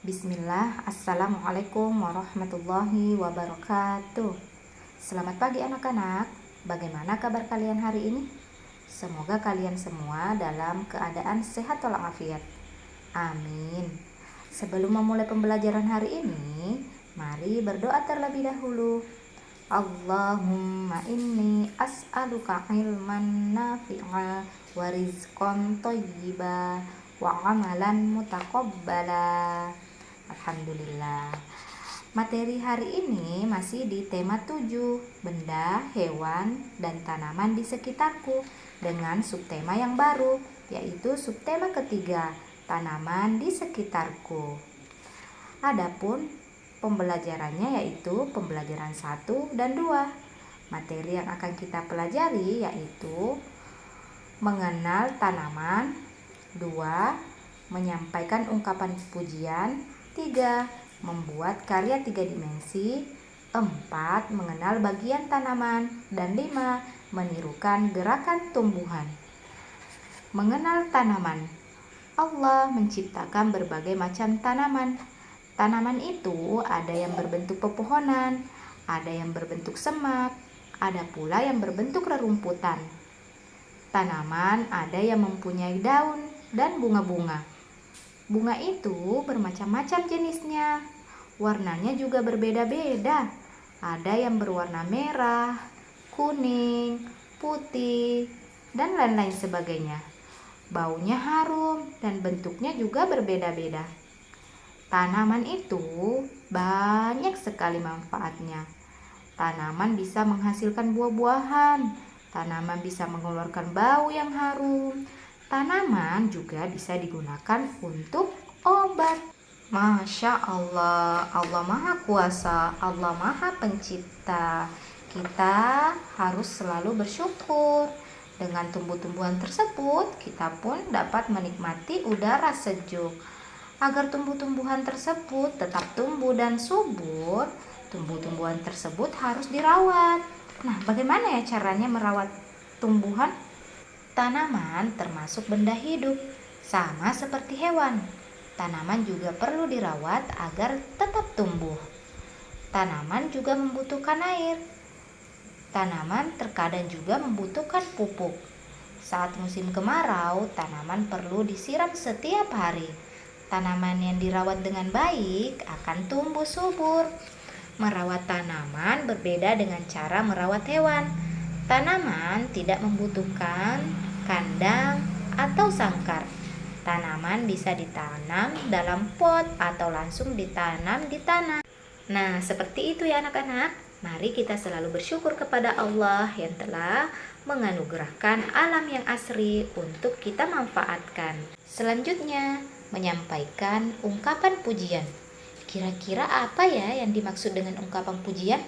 Bismillah, Assalamualaikum warahmatullahi wabarakatuh. Selamat pagi anak-anak. Bagaimana kabar kalian hari ini? Semoga kalian semua dalam keadaan sehat walafiat. Amin. Sebelum memulai pembelajaran hari ini, mari berdoa terlebih dahulu. Allahumma inni as'aluka ilman nafi'a wa rizqan thayyiba wa amalan mutaqabbala. Alhamdulillah. Materi hari ini masih di tema 7, benda, hewan, dan tanaman di sekitarku, dengan subtema yang baru, yaitu subtema ketiga, tanaman di sekitarku. Adapun pembelajarannya yaitu pembelajaran 1 dan 2. Materi yang akan kita pelajari yaitu mengenal tanaman, 2. menyampaikan ungkapan pujian, 3. membuat karya 3 dimensi, 4. mengenal bagian tanaman, dan 5. menirukan gerakan tumbuhan. Mengenal tanaman. Allah menciptakan berbagai macam tanaman. Tanaman itu ada yang berbentuk pepohonan, ada yang berbentuk semak, ada pula yang berbentuk rerumputan. Tanaman ada yang mempunyai daun dan bunga-bunga. Bunga itu bermacam-macam jenisnya. Warnanya juga berbeda-beda. Ada yang berwarna merah, kuning, putih, dan lain-lain sebagainya. Baunya harum dan bentuknya juga berbeda-beda. Tanaman itu banyak sekali manfaatnya. Tanaman bisa menghasilkan buah-buahan. Tanaman bisa mengeluarkan bau yang harum. Tanaman juga bisa digunakan untuk obat. Masya Allah, Allah Maha Kuasa, Allah Maha Pencipta. Kita harus selalu bersyukur. Dengan tumbuh-tumbuhan tersebut, kita pun dapat menikmati udara sejuk. Agar tumbuh-tumbuhan tersebut tetap tumbuh dan subur, tumbuh-tumbuhan tersebut harus dirawat. Nah, bagaimana ya caranya merawat tumbuhan? Tanaman termasuk benda hidup, sama seperti hewan. Tanaman juga perlu dirawat agar tetap tumbuh. Tanaman juga membutuhkan air. Tanaman terkadang juga membutuhkan pupuk. Saat musim kemarau, tanaman perlu disiram setiap hari. Tanaman yang dirawat dengan baik akan tumbuh subur. Merawat tanaman berbeda dengan cara merawat hewan. Tanaman tidak membutuhkan kandang atau sangkar. Tanaman bisa ditanam dalam pot atau langsung ditanam di tanah. Nah, seperti itu ya anak-anak. Mari kita selalu bersyukur kepada Allah yang telah menganugerahkan alam yang asri untuk kita manfaatkan. Selanjutnya, menyampaikan ungkapan pujian. Kira-kira apa ya yang dimaksud dengan ungkapan pujian?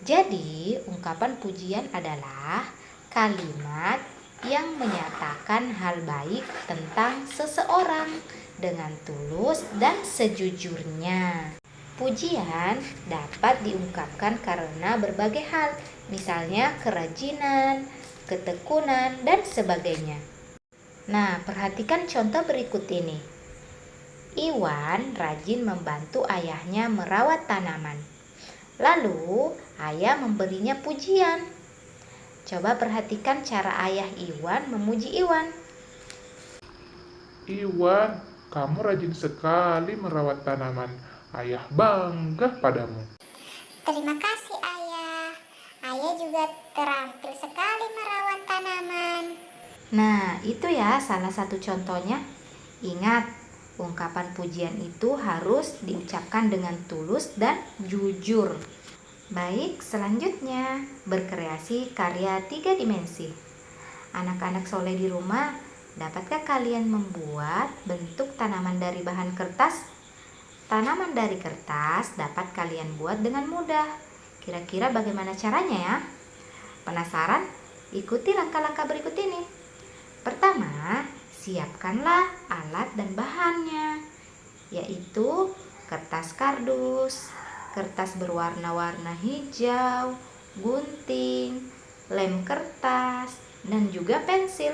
Jadi, ungkapan pujian adalah kalimat yang menyatakan hal baik tentang seseorang dengan tulus dan sejujurnya. Pujian dapat diungkapkan karena berbagai hal, misalnya kerajinan, ketekunan, dan sebagainya. Nah, perhatikan contoh berikut ini. Iwan rajin membantu ayahnya merawat tanaman. Lalu, ayah memberinya pujian. Coba perhatikan cara ayah Iwan memuji Iwan. Iwan, kamu rajin sekali merawat tanaman. Ayah bangga padamu. Terima kasih ayah. Ayah juga terampil sekali merawat tanaman. Nah, itu ya salah satu contohnya. Ingat, ungkapan pujian itu harus diucapkan dengan tulus dan jujur. Baik, selanjutnya berkreasi karya 3 dimensi. Anak-anak soleh di rumah, dapatkah kalian membuat bentuk tanaman dari bahan kertas? Tanaman dari kertas dapat kalian buat dengan mudah. Kira-kira bagaimana caranya ya? Penasaran? Ikuti langkah-langkah berikut ini. Pertama, siapkanlah alat dan bahannya, yaitu kertas kardus, kertas berwarna-warna hijau, gunting, lem kertas, dan juga pensil.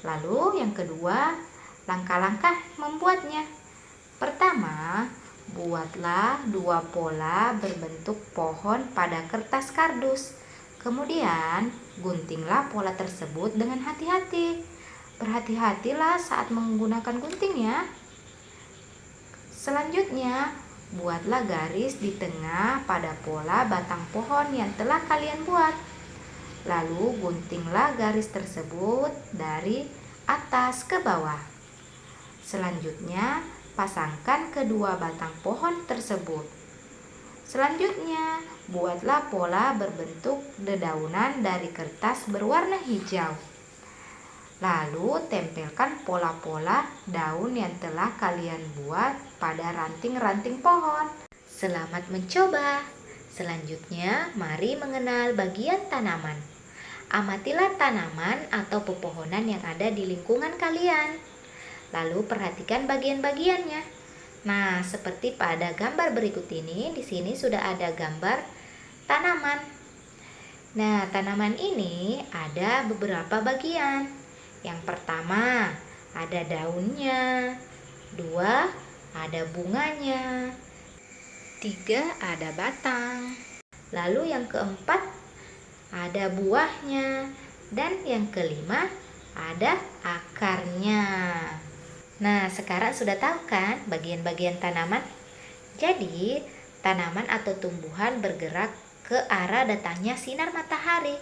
Lalu yang kedua, langkah-langkah membuatnya. Pertama, buatlah 2 pola berbentuk pohon pada kertas kardus. Kemudian, guntinglah pola tersebut dengan hati-hati. Berhati-hatilah saat menggunakan gunting ya. Selanjutnya, buatlah garis di tengah pada pola batang pohon yang telah kalian buat. Lalu guntinglah garis tersebut dari atas ke bawah. Selanjutnya, pasangkan kedua batang pohon tersebut. Selanjutnya, buatlah pola berbentuk dedaunan dari kertas berwarna hijau. Lalu tempelkan pola-pola daun yang telah kalian buat pada ranting-ranting pohon. Selamat mencoba. Selanjutnya, mari mengenal bagian tanaman. Amatilah tanaman atau pepohonan yang ada di lingkungan kalian. Lalu perhatikan bagian-bagiannya. Nah, seperti pada gambar berikut ini, di sini sudah ada gambar tanaman. Nah, tanaman ini ada beberapa bagian. Yang pertama, ada daunnya. 2, ada bunganya. 3, ada batang. Lalu yang keempat, ada buahnya. Dan yang kelima, ada akarnya. Nah, sekarang sudah tahu kan bagian-bagian tanaman? Jadi, tanaman atau tumbuhan bergerak ke arah datangnya sinar matahari.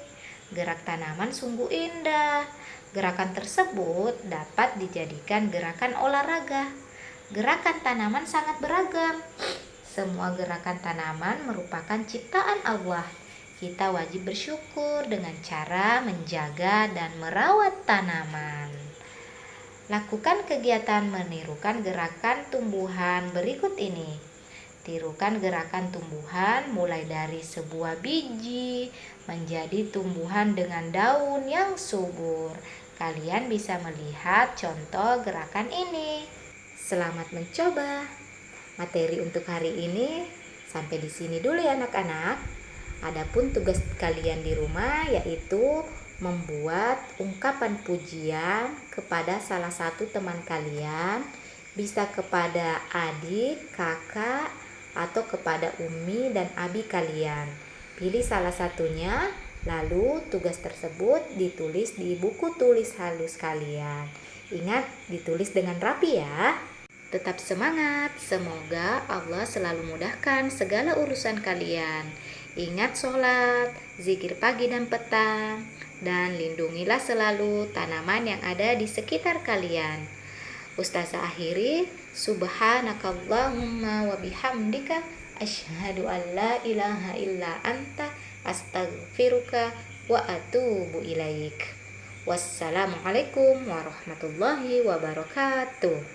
Gerak tanaman sungguh indah. Gerakan tersebut dapat dijadikan gerakan olahraga. Gerakan tanaman sangat beragam. Semua gerakan tanaman merupakan ciptaan Allah. Kita wajib bersyukur dengan cara menjaga dan merawat tanaman. Lakukan kegiatan menirukan gerakan tumbuhan berikut ini. Tirukan gerakan tumbuhan mulai dari sebuah biji menjadi tumbuhan dengan daun yang subur. Kalian bisa melihat contoh gerakan ini. Selamat mencoba. Materi untuk hari ini sampai di sini dulu ya anak-anak. Adapun tugas kalian di rumah yaitu membuat ungkapan pujian kepada salah satu teman kalian, bisa kepada adik, kakak, atau kepada umi dan abi kalian. Pilih salah satunya, lalu tugas tersebut ditulis di buku tulis halus kalian. Ingat, ditulis dengan rapi ya. Tetap semangat, semoga Allah selalu mudahkan segala urusan kalian. Ingat sholat, zikir pagi dan petang, dan lindungilah selalu tanaman yang ada di sekitar kalian. Ustazah akhiri, subhanakallahumma wa bihamdika asyhadu an la ilaha illa anta astaghfiruka wa atubu ilaik. Wassalamualaikum warahmatullahi wabarakatuh.